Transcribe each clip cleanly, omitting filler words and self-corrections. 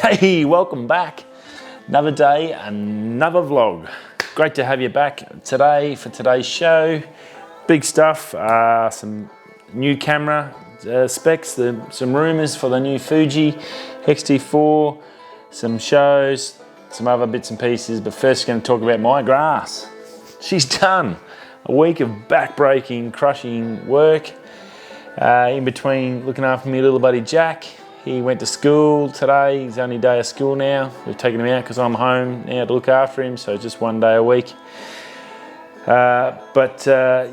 Hey, welcome back. Another day, another vlog. Great to have you back today for today's show. Big stuff, some new camera specs, some rumours for the new Fuji XT4, some shows, some other bits and pieces, but first going to talk about my grass. She's done. A week of back-breaking, crushing work. In between looking after me little buddy Jack. He went to school today. His only day of school now. We've taken him out because I'm home now to look after him, so just one day a week. Yeah,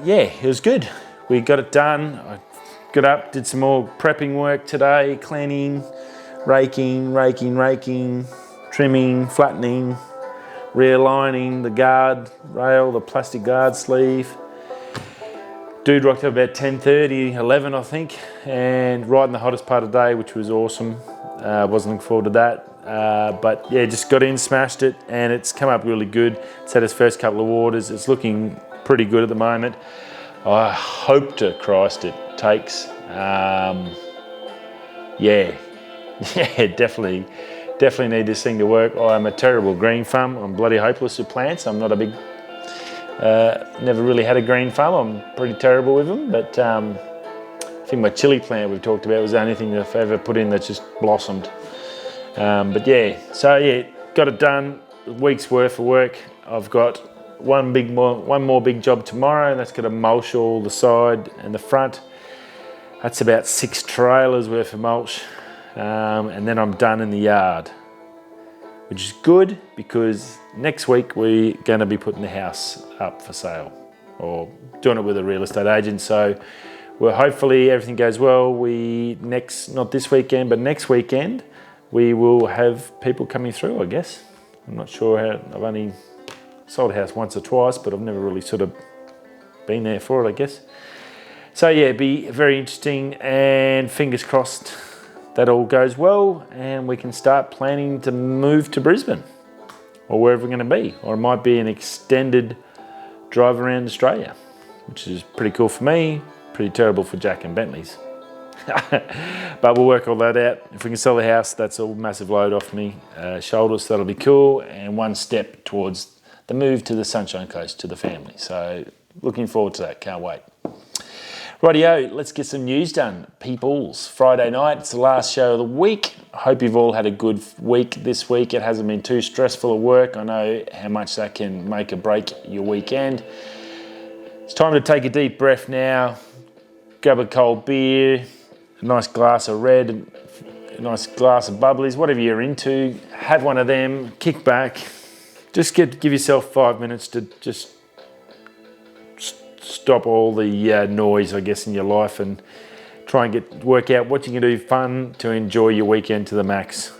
it was good. We got it done. I got up, did some more prepping work today, cleaning, raking, trimming, flattening, realigning the guard rail, the plastic guard sleeve. Dude rocked up about 10:30, 11 I think, and right in the hottest part of the day, which was awesome. Wasn't looking forward to that. But yeah, just got in, smashed it, and it's come up really good. It's had its first couple of waters. It's looking pretty good at the moment. I hope to Christ it takes. Yeah, definitely need this thing to work. I'm a terrible green thumb. I'm bloody hopeless with plants. I'm not a big... never really had a green thumb. I'm pretty terrible with them, but I think my chili plant we've talked about was the only thing that I've ever put in that's just blossomed. But yeah, so yeah, got it done. A week's worth of work. I've got one more big job tomorrow. That's going to mulch all the side and the front. That's about 6 trailers worth of mulch, and then I'm done in the yard, which is good because next week we're going to be putting the house up for sale or doing it with a real estate agent. So well, hopefully everything goes well. Not this weekend, but next weekend, we will have people coming through, I guess. I'm not sure how. I've only sold a house once or twice, but I've never really sort of been there for it, I guess. So yeah, it'd be very interesting, and fingers crossed that all goes well and we can start planning to move to Brisbane or wherever we're going to be. Or it might be an extended drive around Australia, which is pretty cool for me, pretty terrible for Jack and Bentley's. But we'll work all that out. If we can sell the house, that's a massive load off me shoulders, so that'll be cool, and one step towards the move to the Sunshine Coast to the family. So looking forward to that, can't wait. Rightio, let's get some news done. Peoples, Friday night, it's the last show of the week. I hope you've all had a good week this week. It hasn't been too stressful at work. I know how much that can make or break your weekend. It's time to take a deep breath now. Grab a cold beer, a nice glass of red, a nice glass of bubblies, whatever you're into. Have one of them, kick back. Just give yourself 5 minutes to just stop all the noise, I guess, in your life and try and work out what you can do fun to enjoy your weekend to the max.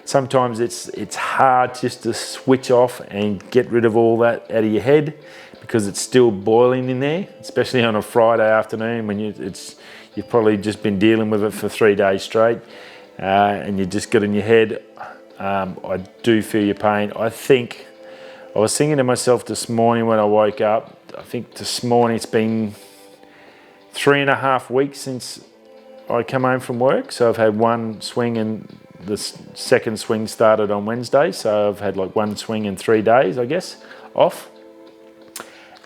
Sometimes it's hard just to switch off and get rid of all that out of your head because it's still boiling in there, especially on a Friday afternoon when you've probably just been dealing with it for 3 days straight, and you just got in your head. I do feel your pain. I think I was thinking to myself this morning when I woke up, I think this morning it's been 3.5 weeks since I come home from work. So I've had one swing, and the second swing started on Wednesday. So I've had like one swing in 3 days, I guess, off.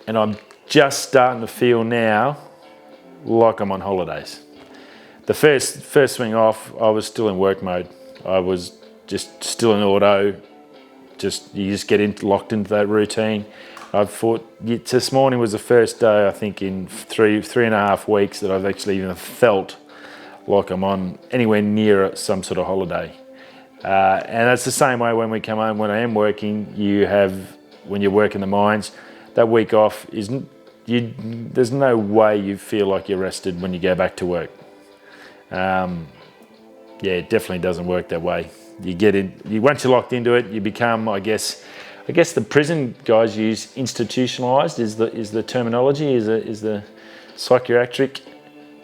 And I'm just starting to feel now like I'm on holidays. The first swing off, I was still in work mode. I was just still in auto. You just get locked into that routine. I thought this morning was the first day, I think, in 3.5 weeks that I've actually even felt like I'm on anywhere near some sort of holiday. And that's the same way when we come home. When I am working, when you're working the mines, that week off there's no way you feel like you're rested when you go back to work. Yeah, it definitely doesn't work that way. Once you're locked into it, you become, I guess the prison guys use institutionalized is the terminology, is the psychiatric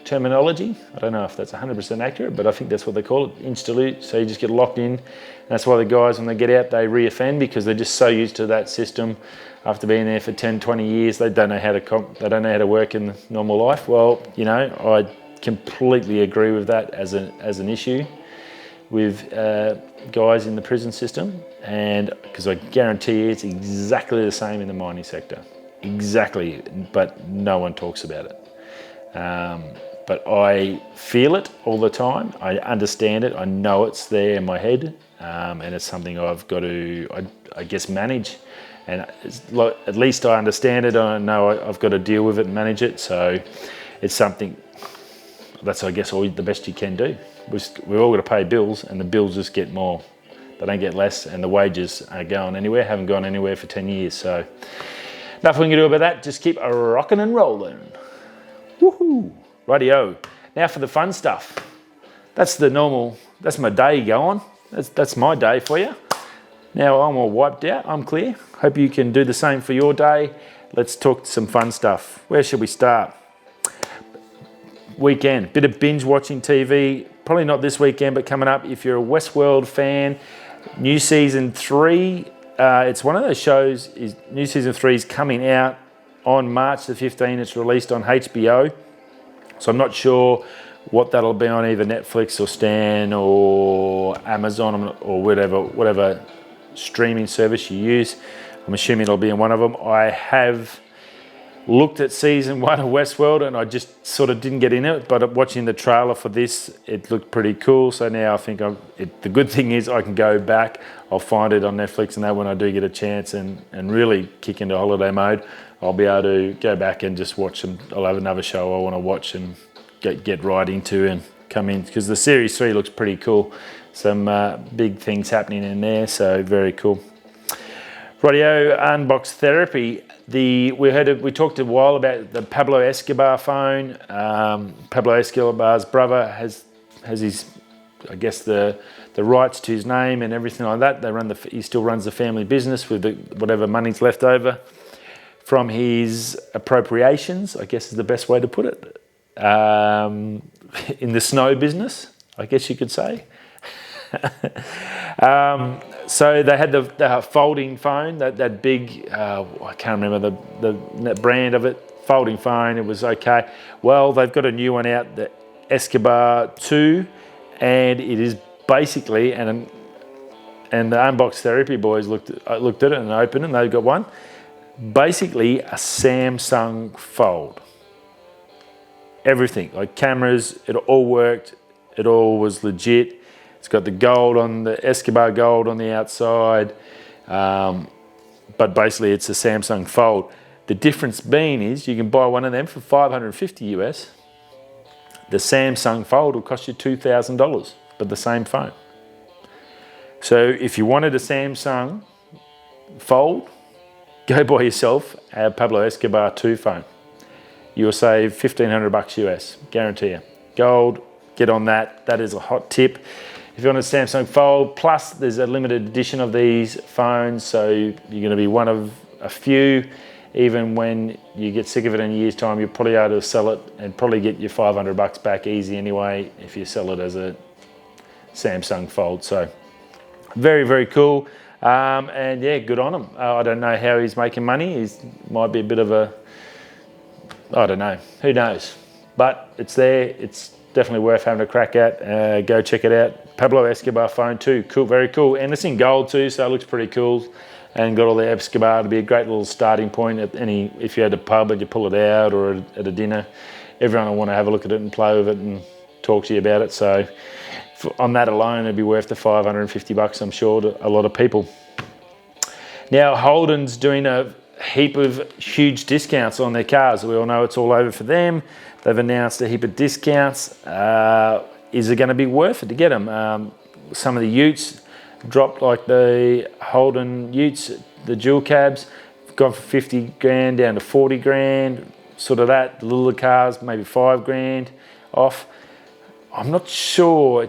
terminology. I don't know if that's 100% accurate, but I think that's what they call it, institute. So you just get locked in. And that's why the guys, when they get out, they reoffend because they're just so used to that system. After being there for 10, 20 years, they don't know how to work in normal life. Well, I completely agree with that as an issue. with guys in the prison system, and because I guarantee you it's exactly the same in the mining sector. Exactly, but no one talks about it. But I feel it all the time. I understand it. I know it's there in my head, and it's something I've got to, I guess, manage. And at least I understand it. I know I've got to deal with it and manage it. So it's something that's, I guess, all the best you can do. We've all got to pay bills, and the bills just get more. They don't get less, and the wages aren't going anywhere, haven't gone anywhere for 10 years. So nothing we can do about that. Just keep rocking and rolling. Woohoo! Rightio. Now for the fun stuff. That's my day going. That's my day for you. Now I'm all wiped out, I'm clear. Hope you can do the same for your day. Let's talk some fun stuff. Where should we start? Weekend, bit of binge watching TV. Probably not this weekend, but coming up. If you're a Westworld fan, new season 3. It's one of those shows, new season 3 is coming out on March the 15th. It's released on HBO. So I'm not sure what that'll be on either Netflix or Stan or Amazon or whatever streaming service you use. I'm assuming it'll be in one of them. I have looked at season 1 of Westworld and I just sort of didn't get in it, but watching the trailer for this, it looked pretty cool. So now I think the good thing is I can go back, I'll find it on Netflix, and that when I do get a chance and really kick into holiday mode, I'll be able to go back and just watch them. I'll have another show I want to watch and get right into and come in, because the series 3 looks pretty cool. Some big things happening in there, so very cool. Rightio, Unbox Therapy. We talked a while about the Pablo Escobar phone. Pablo Escobar's brother has his, I guess, the rights to his name and everything like that. He still runs the family business with whatever money's left over from his appropriations, I guess is the best way to put it. In the snow business, I guess you could say. So they had the folding phone, that big, I can't remember the brand of it, folding phone. It was okay. Well, they've got a new one out, the Escobar 2, and it is basically, and the Unbox Therapy boys looked at it and opened it, and they've got one, basically a Samsung Fold. Everything, like cameras, it all worked, it all was legit. It's got the gold on the Escobar gold on the outside, but basically it's a Samsung Fold. The difference being is you can buy one of them for $550 US. The Samsung Fold will cost you $2,000, but the same phone. So if you wanted a Samsung Fold, go buy yourself a Pablo Escobar 2 phone. You'll save $1,500 US, guarantee you. Gold, get on that. That is a hot tip. If you want a Samsung Fold, plus there's a limited edition of these phones, so you're going to be one of a few. Even when you get sick of it in a year's time, you'll probably be able to sell it and probably get your $500 back easy anyway if you sell it as a Samsung Fold. So very, very cool. And yeah, good on him. I don't know how he's making money. He might be a bit of a, I don't know, who knows? But it's there. It's definitely worth having a crack at. Go check it out. Pablo Escobar phone too. Cool, very cool. And it's in gold too, so it looks pretty cool. And got all the Escobar. It'll be a great little starting point at if you had a pub and you pull it out, or at a dinner. Everyone will want to have a look at it and play with it and talk to you about it. So on that alone, it'd be worth the $550, I'm sure, to a lot of people. Now, Holden's doing a heap of huge discounts on their cars. We all know it's all over for them. They've announced a heap of discounts. Is it going to be worth it to get them? Some of the utes dropped, like the Holden utes, the dual cabs, gone from 50 grand down to 40 grand, sort of that. The little cars, maybe 5 grand off. I'm not sure.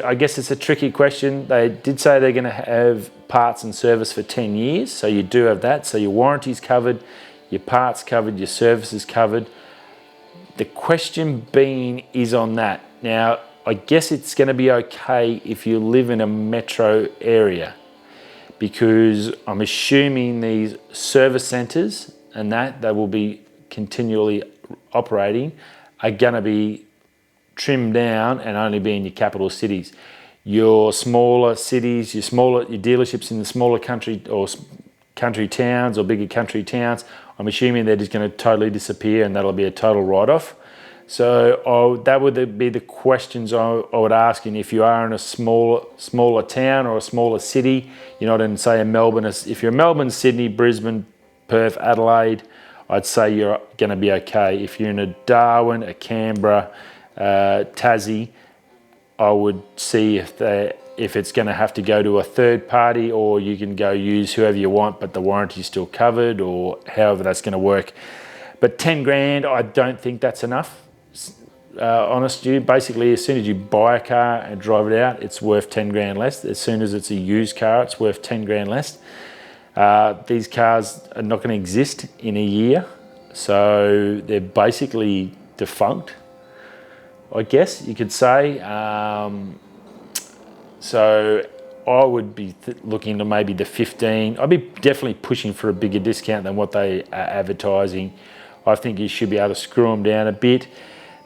I guess it's a tricky question. They did say they're going to have parts and service for 10 years, so you do have that. So your warranty's covered, your parts covered, your service is covered. The question being is on that. Now, I guess it's going to be okay if you live in a metro area, because I'm assuming these service centres and that they will be continually operating are going to be trimmed down and only be in your capital cities. your smaller cities, your dealerships in the smaller country towns or bigger country towns, I'm assuming they're just going to totally disappear and that'll be a total write-off. So that would be the questions I would ask. And if you are in a smaller town or a smaller city, you're not in, say, Melbourne. If you're in Melbourne, Sydney, Brisbane, Perth, Adelaide, I'd say you're going to be okay. If you're in a Darwin, a Canberra, Tassie, I would see if it's going to have to go to a third party, or you can go use whoever you want, but the warranty's still covered, or however that's going to work. But 10 grand, I don't think that's enough. Honest to you, basically, as soon as you buy a car and drive it out, it's worth 10 grand less. As soon as it's a used car, it's worth 10 grand less. These cars are not going to exist in a year, so they're basically defunct, I guess you could say. So I would be looking to maybe the 15. I'd be definitely pushing for a bigger discount than what they are advertising. I think you should be able to screw them down a bit.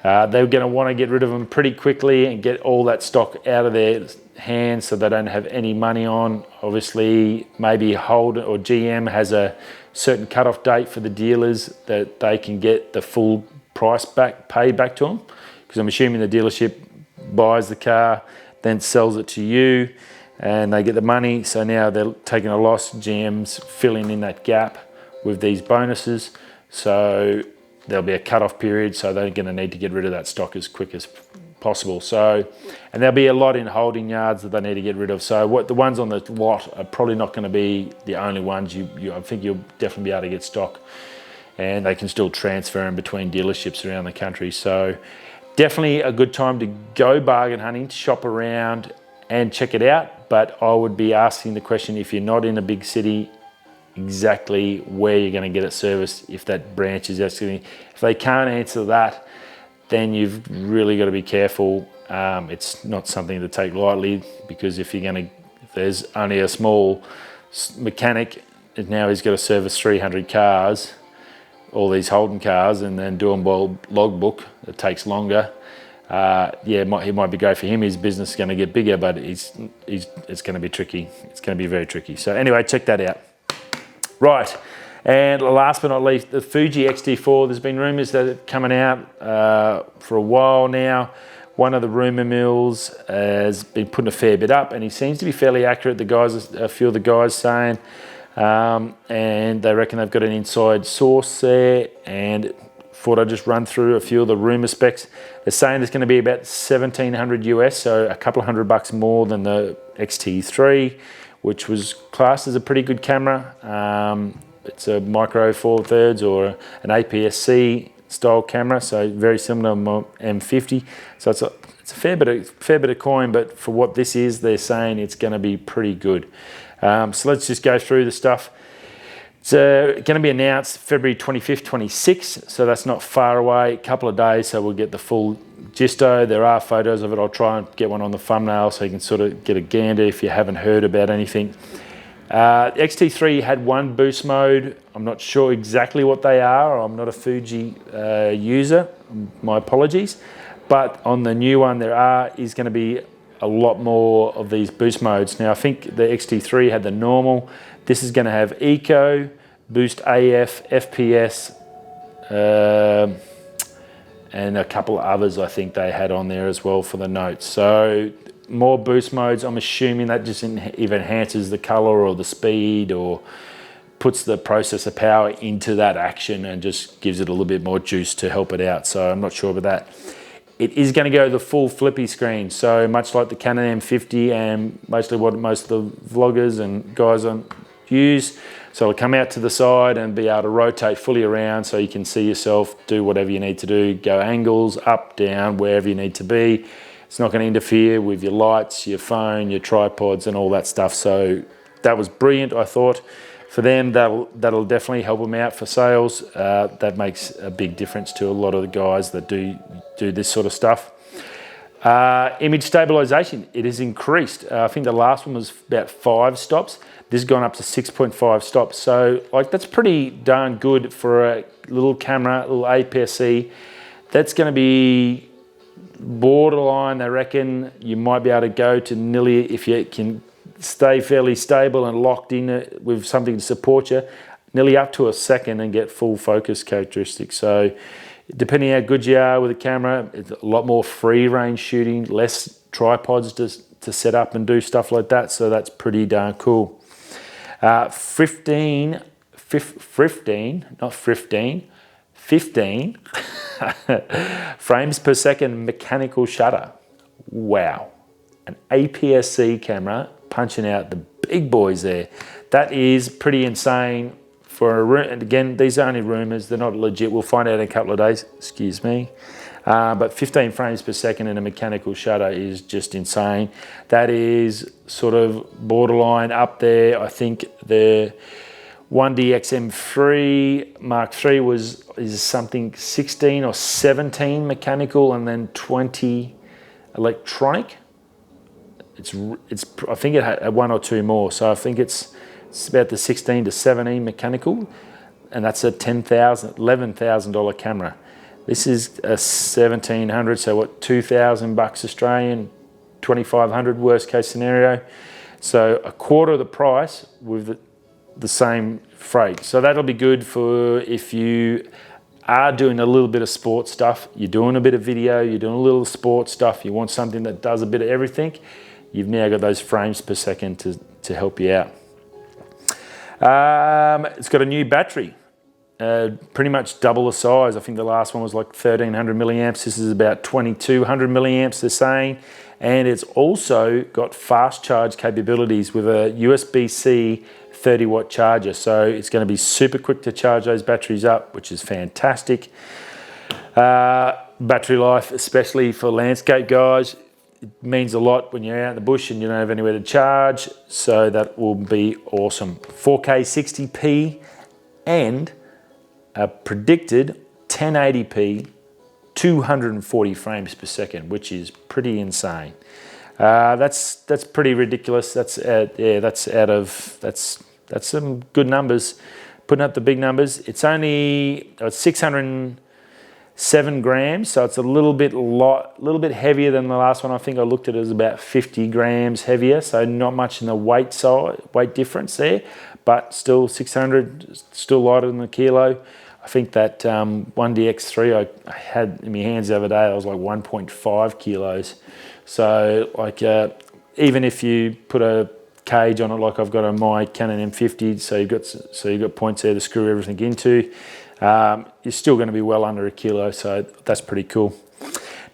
They're going to want to get rid of them pretty quickly and get all that stock out of their hands so they don't have any money on. Obviously, maybe Holden or GM has a certain cut-off date for the dealers that they can get the full price paid back to them. Because I'm assuming the dealership buys the car, then sells it to you, and they get the money. So now they're taking a loss. GM's filling in that gap with these bonuses. So there'll be a cut-off period, so they're going to need to get rid of that stock as quick as possible. So, and there'll be a lot in holding yards that they need to get rid of. So the ones on the lot are probably not going to be the only ones. I think you'll definitely be able to get stock, and they can still transfer them between dealerships around the country. So definitely a good time to go bargain hunting, to shop around and check it out. But I would be asking the question, if you're not in a big city, exactly where you're going to get it serviced, if that branch is actually. If they can't answer that, then you've really got to be careful. It's not something to take lightly, because if there's only a small mechanic, and now he's got to service 300 cars, all these Holden cars, and then do them by logbook, it takes longer. It might be great for him. His business is going to get bigger, but it's going to be tricky. It's going to be very tricky. So anyway, check that out. Right, and last but not least, the Fuji XT4. There's been rumours that it's coming out for a while now. One of the rumour mills has been putting a fair bit up, and he seems to be fairly accurate. A few of the guys saying, and they reckon they've got an inside source there. And thought I'd just run through a few of the rumour specs. They're saying it's going to be about $1,700 US, so a couple of $100 more than the XT3, which was classed as a pretty good camera. It's a micro four thirds or an APS-C style camera, so very similar to my M50. So it's a fair bit of coin, but for what this is, they're saying it's going to be pretty good. So let's just go through the stuff. It's going to be announced February 25th, 26th, so that's not far away, a couple of days, so we'll get the full gisto. There are photos of it. I'll try and get one on the thumbnail so you can sort of get a gander if you haven't heard about anything. XT3 had one boost mode. I'm not sure exactly what they are. I'm not a Fuji user. My apologies. But on the new one, is going to be a lot more of these boost modes. Now, I think the XT3 had the normal. This is going to have Eco, Boost AF, FPS, and a couple of others I think they had on there as well for the notes. So more boost modes. I'm assuming that just either enhances the color or the speed, or puts the processor power into that action and just gives it a little bit more juice to help it out. So I'm not sure about that. It is going to go the full flippy screen, so much like the Canon M50 and mostly what most of the vloggers and guys use. So it'll come out to the side and be able to rotate fully around, so you can see yourself, do whatever you need to do, go angles, up, down, wherever you need to be. It's not going to interfere with your lights, your phone, your tripods and all that stuff. So that was brilliant, I thought. For them, that'll definitely help them out for sales. That makes a big difference to a lot of the guys that do this sort of stuff. Image stabilisation, it has increased. I think the last one was about 5 stops. This has gone up to 6.5 stops. So that's pretty darn good for a little camera, a little APS-C. That's going to be borderline, they reckon you might be able to go to nearly, if you can stay fairly stable and locked in with something to support you, nearly up to a second and get full focus characteristics. So depending how good you are with the camera, it's a lot more free range shooting, less tripods to set up and do stuff like that. So that's pretty darn cool. 15 frames per second mechanical shutter. Wow. An APS-C camera punching out the big boys there. That is pretty insane for a room. And again, these are only rumors, they're not legit. We'll find out in a couple of days, excuse me. But 15 frames per second in a mechanical shutter is just insane. That is sort of borderline up there. I think the 1DX M3 Mark III is something 16 or 17 mechanical and then 20 electronic. I think it had one or two more, so I think it's about the 16 to 17 mechanical, and that's a $11,000 camera. This is a 1700, so what, $2,000 Australian, 2,500 worst case scenario. So a quarter of the price with the same freight. So that'll be good for if you are doing a little bit of sports stuff, you're doing a bit of video, you're doing a little sports stuff, you want something that does a bit of everything, you've now got those frames per second to help you out. It's got a new battery, pretty much double the size. I think the last one was like 1,300 milliamps. This is about 2,200 milliamps, they're saying. And it's also got fast charge capabilities with a USB-C 30-watt charger. So it's going to be super quick to charge those batteries up, which is fantastic. Battery life, especially for landscape guys, it means a lot when you're out in the bush and you don't have anywhere to charge, so that will be awesome. 4K 60p and a predicted 1080p 240 frames per second, which is pretty insane. That's pretty ridiculous. That's some good numbers. Putting up the big numbers. It's only 607 grams, so it's a little bit heavier than the last one. I think I looked at it as about 50 grams heavier, so not much in the weight difference there, but still 600, still lighter than the kilo. I think that 1DX3 I had in my hands the other day, I was like 1.5 kilos. So like even if you put a cage on it like I've got on my Canon M50, so you've got points there to screw everything into, you're still going to be well under a kilo, so that's pretty cool.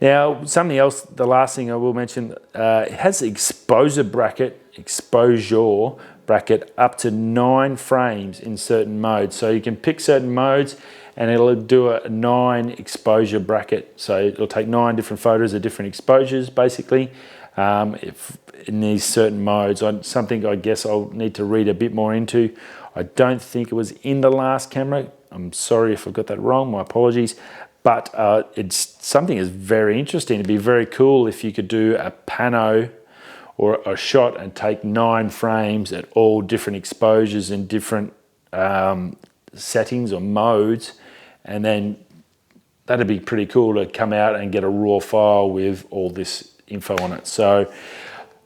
Now, something else, the last thing I will mention, it has exposure bracket up to 9 frames in certain modes. So you can pick certain modes and it'll do a 9 exposure bracket. So it'll take 9 different photos of different exposures, basically, in these certain modes. Something I guess I'll need to read a bit more into. I don't think it was in the last camera. I'm sorry if I got that wrong, my apologies. But it's something that's very interesting. It'd be very cool if you could do a pano or a shot and take 9 frames at all different exposures and different settings or modes, and then that'd be pretty cool to come out and get a raw file with all this info on it. So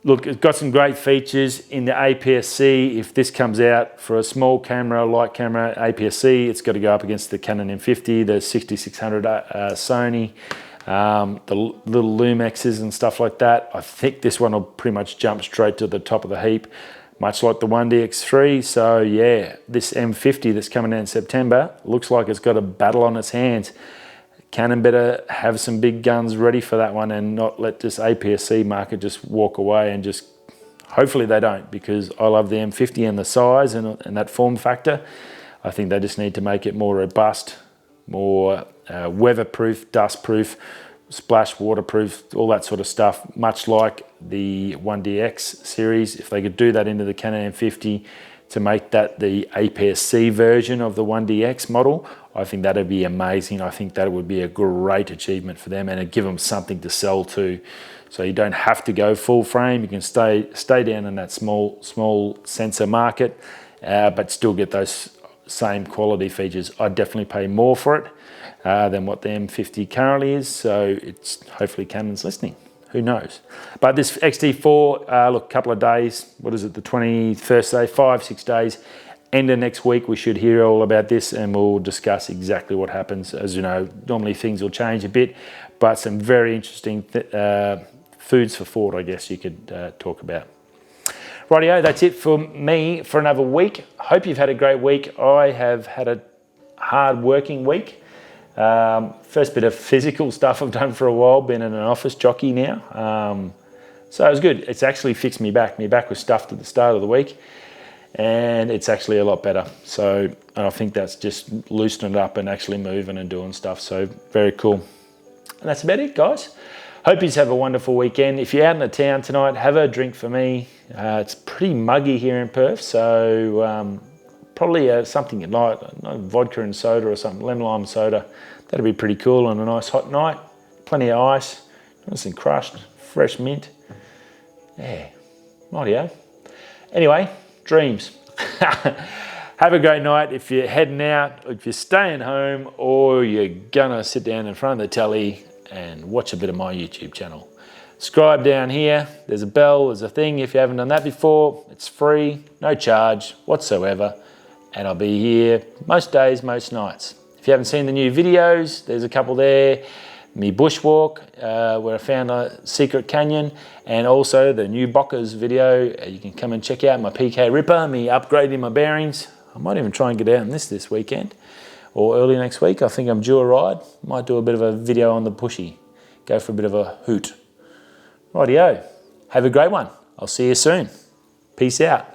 look, it's got some great features in the APS-C. If this comes out for a small camera, light camera, APS-C, it's got to go up against the Canon M50, the 6600 Sony, the little Lumexes and stuff like that. I think this one will pretty much jump straight to the top of the heap, much like the 1DX3. So yeah, this M50 that's coming out in September looks like it's got a battle on its hands. Canon better have some big guns ready for that one and not let this APS-C market just walk away, and just hopefully they don't, because I love the M50 and the size and that form factor. I think they just need to make it more robust, more weatherproof, dustproof, splash waterproof, all that sort of stuff, much like the 1DX series. If they could do that into the Canon M50 to make that the APS-C version of the 1DX model, I think that'd be amazing. I think that would be a great achievement for them, and it'd give them something to sell to. So you don't have to go full frame. You can stay down in that small sensor market, but still get those same quality features. I'd definitely pay more for it. than what the M50 currently is. So it's hopefully Canon's listening. Who knows? But this XT4, look, a couple of days. What is it? The 21st day, 5-6 days. End of next week, we should hear all about this, and we'll discuss exactly what happens. As you know, normally things will change a bit, but some very interesting foods for thought, I guess you could talk about. Rightio, that's it for me for another week. Hope you've had a great week. I have had a hard working week. First bit of physical stuff I've done for a while, been in an office jockey now. So it was good. It's actually fixed me back. My back was stuffed at the start of the week, and it's actually a lot better. So I think that's just loosening it up and actually moving and doing stuff. So very cool. And that's about it, guys. Hope you have a wonderful weekend. If you're out in the town tonight, have a drink for me. It's pretty muggy here in Perth, so probably something you like, vodka and soda or something, lemon lime soda. That'd be pretty cool on a nice hot night. Plenty of ice, nice and crushed, fresh mint. Yeah, rightio. Anyway, dreams. Have a great night. If you're heading out, if you're staying home, or you're gonna sit down in front of the telly and watch a bit of my YouTube channel. Subscribe down here. There's a bell, there's a thing. If you haven't done that before, it's free, no charge whatsoever. And I'll be here most days, most nights. If you haven't seen the new videos, there's a couple there. Me bushwalk, where I found a secret canyon, and also the new Bockers video. You can come and check out my PK Ripper, me upgrading my bearings. I might even try and get out on this weekend or early next week. I think I'm due a ride. Might do a bit of a video on the pushy. Go for a bit of a hoot. Rightio. Have a great one. I'll see you soon. Peace out.